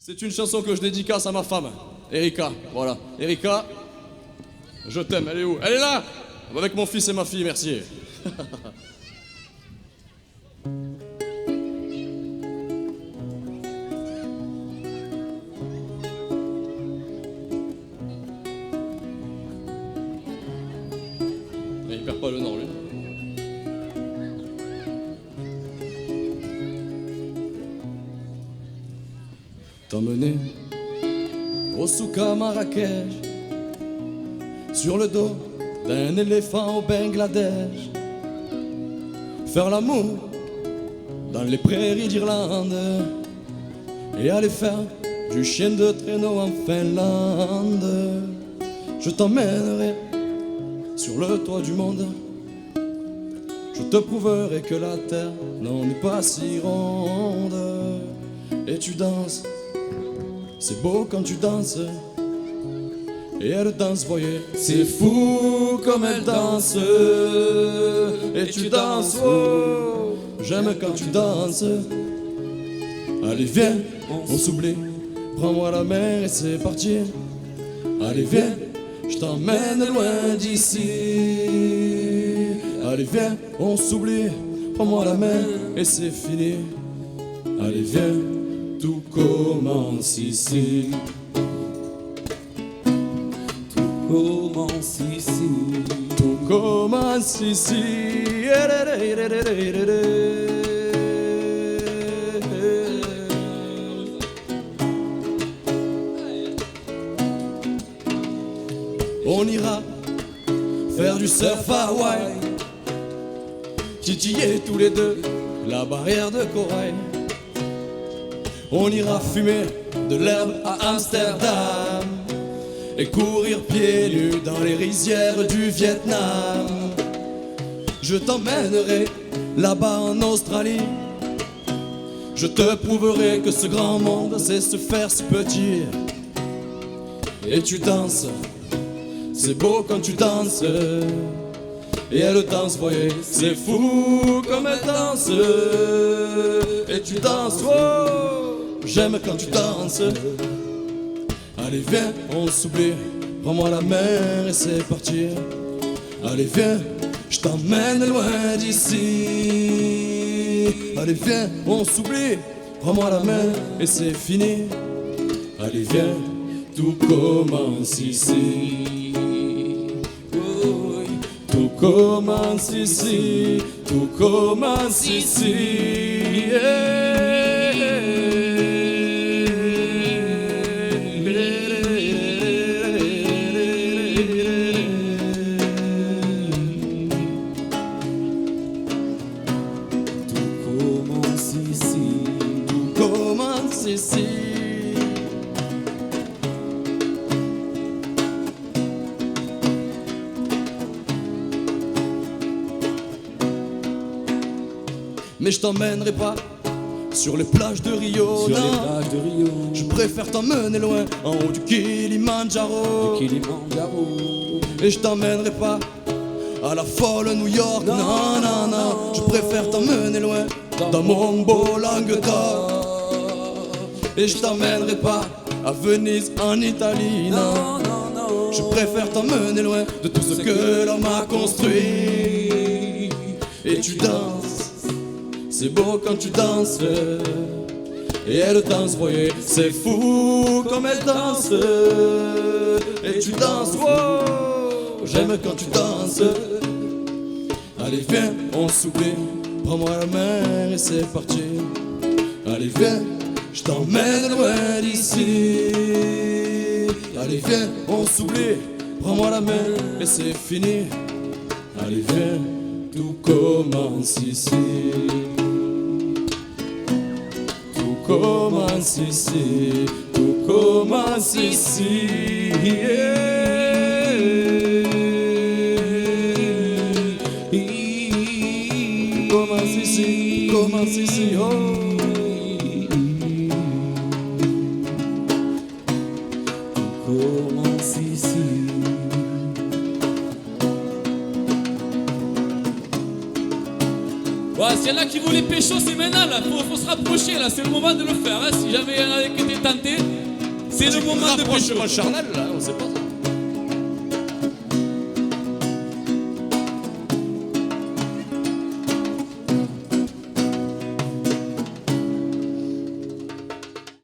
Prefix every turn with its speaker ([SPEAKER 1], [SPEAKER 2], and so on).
[SPEAKER 1] C'est une chanson que je dédicace à ma femme, Erika. Voilà. Erika, je t'aime. Elle est où? Elle est là! Avec mon fils et ma fille, merci. Il perd pas le nord, lui. T'emmener au souk à Marrakech, sur le dos d'un éléphant au Bangladesh, faire l'amour dans les prairies d'Irlande et aller faire du chien de traîneau en Finlande. Je t'emmènerai sur le toit du monde, je te prouverai que la terre n'en est pas si ronde. Et tu danses, c'est beau quand tu danses. Et elle danse, voyez, c'est fou comme elle danse. Et tu danses, oh, j'aime quand tu danses. Allez viens, on s'oublie, prends-moi la main et c'est parti. Allez viens, je t'emmène loin d'ici. Allez viens, on s'oublie, prends-moi la main et c'est fini. Allez viens, tout commence ici.
[SPEAKER 2] Tout commence ici.
[SPEAKER 1] Tout commence ici. On ira faire du surf à Hawaï, titiller tous les deux la barrière de corail. On ira fumer de l'herbe à Amsterdam et courir pieds nus dans les rizières du Vietnam. Je t'emmènerai là-bas en Australie, je te prouverai que ce grand monde sait se faire si petit. Et tu danses, c'est beau quand tu danses. Et elle danse, voyez, c'est fou comme elle danse. Et tu danses, oh, j'aime quand tu danses. Allez viens, on s'oublie, prends-moi la main et c'est parti. Allez viens, je t'emmène loin d'ici. Allez viens, on s'oublie, prends-moi la main et c'est fini. Allez viens, tout commence ici. Tout commence ici, tout commence ici. Ici. Mais je t'emmènerai pas sur les plages de Rio,
[SPEAKER 2] Sur
[SPEAKER 1] non.
[SPEAKER 2] les plages de Rio.
[SPEAKER 1] Je préfère t'emmener loin, en haut du Kilimandjaro. Et je t'emmènerai pas à la folle New York, non, non, non. Je préfère t'emmener loin, dans mon beau Languedoc. Et je t'emmènerai pas à Venise en Italie, non. Je préfère t'emmener loin de tout ce que l'homme a construit. Et tu danses, c'est beau quand tu danses. Et elle danse, voyez, c'est fou comme elle danse. Et tu danses, wow, j'aime quand tu danses. Allez viens, on s'oublie, prends-moi la main et c'est parti. Allez viens, je t'emmène loin d'ici. Allez viens, on s'oublie, prends-moi la main et c'est fini. Allez viens, tout commence ici. Tout commence ici, tout commence ici. Commence ici, commence ici, oh.
[SPEAKER 2] Commence ici.
[SPEAKER 3] Ouais, s'il y en a qui voulaient pécho, c'est maintenant là, faut se rapprocher là, c'est le moment de le faire, hein. Si jamais il y en a qui étaient tentés,
[SPEAKER 2] C'est le moment de
[SPEAKER 1] rapprochement
[SPEAKER 2] pécho.
[SPEAKER 1] charnel, là, on sait pas ça.